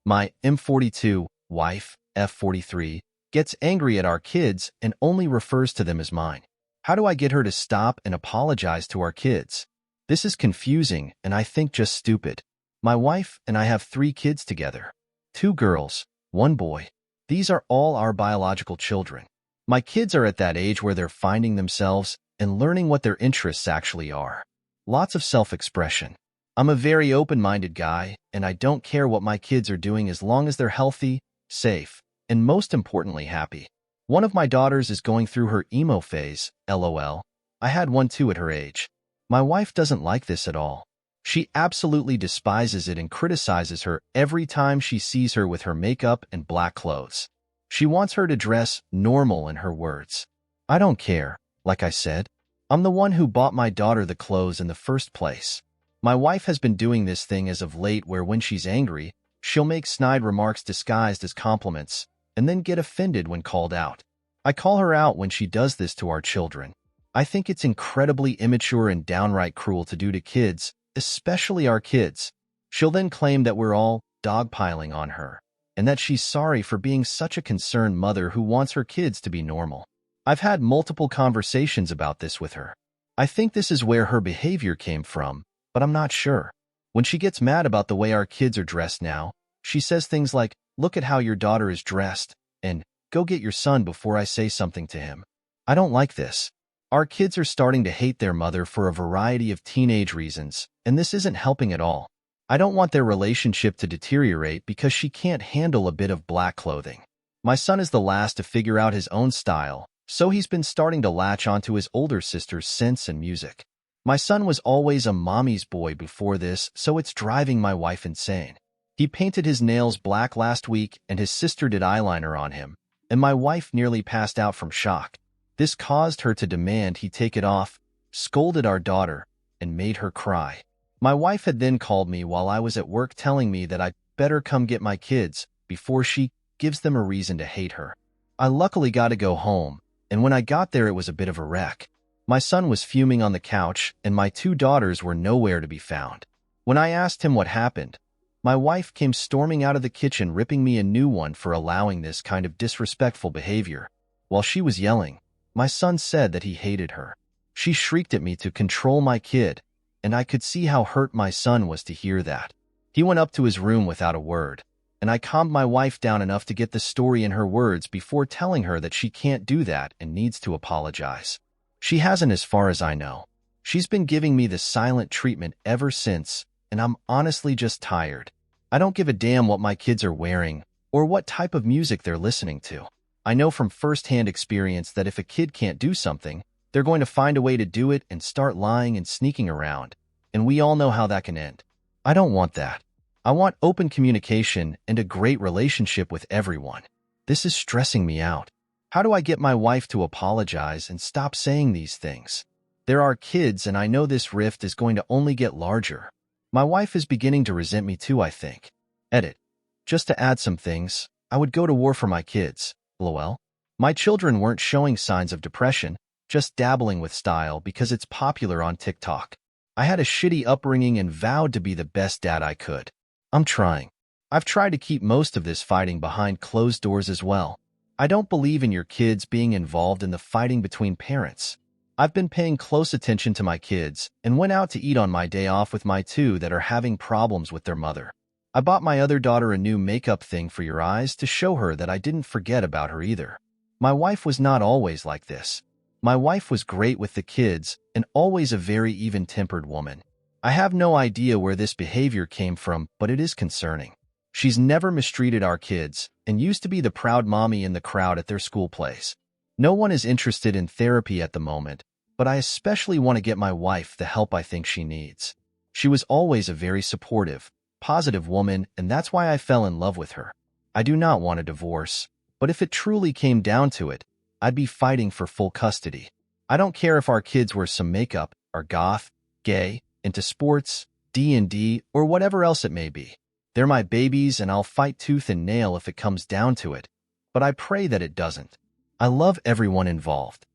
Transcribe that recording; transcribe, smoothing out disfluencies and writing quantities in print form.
My M42 wife, F43, gets angry at our kids and only refers to them as mine. How do I get her to stop and apologize to our kids? This is confusing and I think just stupid. My wife and I have 3 kids together. 2 girls, 1 boy. These are all our biological children. My kids are at that age where they're finding themselves and learning what their interests actually are. Lots of self-expression. I'm a very open-minded guy, and I don't care what my kids are doing as long as they're healthy, safe, and most importantly happy. One of my daughters is going through her emo phase, LOL. I had one too at her age. My wife doesn't like this at all. She absolutely despises it and criticizes her every time she sees her with her makeup and black clothes. She wants her to dress normal in her words. I don't care, like I said. I'm the one who bought my daughter the clothes in the first place. My wife has been doing this thing as of late where when she's angry, she'll make snide remarks disguised as compliments, and then get offended when called out. I call her out when she does this to our children. I think it's incredibly immature and downright cruel to do to kids, especially our kids. She'll then claim that we're all dogpiling on her, and that she's sorry for being such a concerned mother who wants her kids to be normal. I've had multiple conversations about this with her. I think this is where her behavior came from, but I'm not sure. When she gets mad about the way our kids are dressed now, she says things like, "Look at how your daughter is dressed," and "Go get your son before I say something to him." I don't like this. Our kids are starting to hate their mother for a variety of teenage reasons, and this isn't helping at all. I don't want their relationship to deteriorate because she can't handle a bit of black clothing. My son is the last to figure out his own style, so he's been starting to latch onto his older sister's scents and music. My son was always a mommy's boy before this, so it's driving my wife insane. He painted his nails black last week and his sister did eyeliner on him, and my wife nearly passed out from shock. This caused her to demand he take it off, scolded our daughter, and made her cry. My wife had then called me while I was at work telling me that I'd better come get my kids before she gives them a reason to hate her. I luckily got to go home, and when I got there it was a bit of a wreck. My son was fuming on the couch, and my 2 daughters were nowhere to be found. When I asked him what happened, my wife came storming out of the kitchen ripping me a new one for allowing this kind of disrespectful behavior. While she was yelling, my son said that he hated her. She shrieked at me to control my kid, and I could see how hurt my son was to hear that. He went up to his room without a word, and I calmed my wife down enough to get the story in her words before telling her that she can't do that and needs to apologize. She hasn't as far as I know. She's been giving me the silent treatment ever since, and I'm honestly just tired. I don't give a damn what my kids are wearing or what type of music they're listening to. I know from first-hand experience that if a kid can't do something, they're going to find a way to do it and start lying and sneaking around, and we all know how that can end. I don't want that. I want open communication and a great relationship with everyone. This is stressing me out. How do I get my wife to apologize and stop saying these things? There are kids, and I know this rift is going to only get larger. My wife is beginning to resent me too, I think. Edit. Just to add some things, I would go to war for my kids. LOL. My children weren't showing signs of depression, just dabbling with style because it's popular on TikTok. I had a shitty upbringing and vowed to be the best dad I could. I'm trying. I've tried to keep most of this fighting behind closed doors as well. I don't believe in your kids being involved in the fighting between parents. I've been paying close attention to my kids and went out to eat on my day off with my 2 that are having problems with their mother. I bought my other daughter a new makeup thing for your eyes to show her that I didn't forget about her either. My wife was not always like this. My wife was great with the kids and always a very even-tempered woman. I have no idea where this behavior came from, but it is concerning. She's never mistreated our kids and used to be the proud mommy in the crowd at their school plays. No one is interested in therapy at the moment, but I especially want to get my wife the help I think she needs. She was always a very supportive, positive woman, and that's why I fell in love with her. I do not want a divorce, but if it truly came down to it, I'd be fighting for full custody. I don't care if our kids wear some makeup, are goth, gay, into sports, D&D, or whatever else it may be. They're my babies, and I'll fight tooth and nail if it comes down to it, but I pray that it doesn't. I love everyone involved.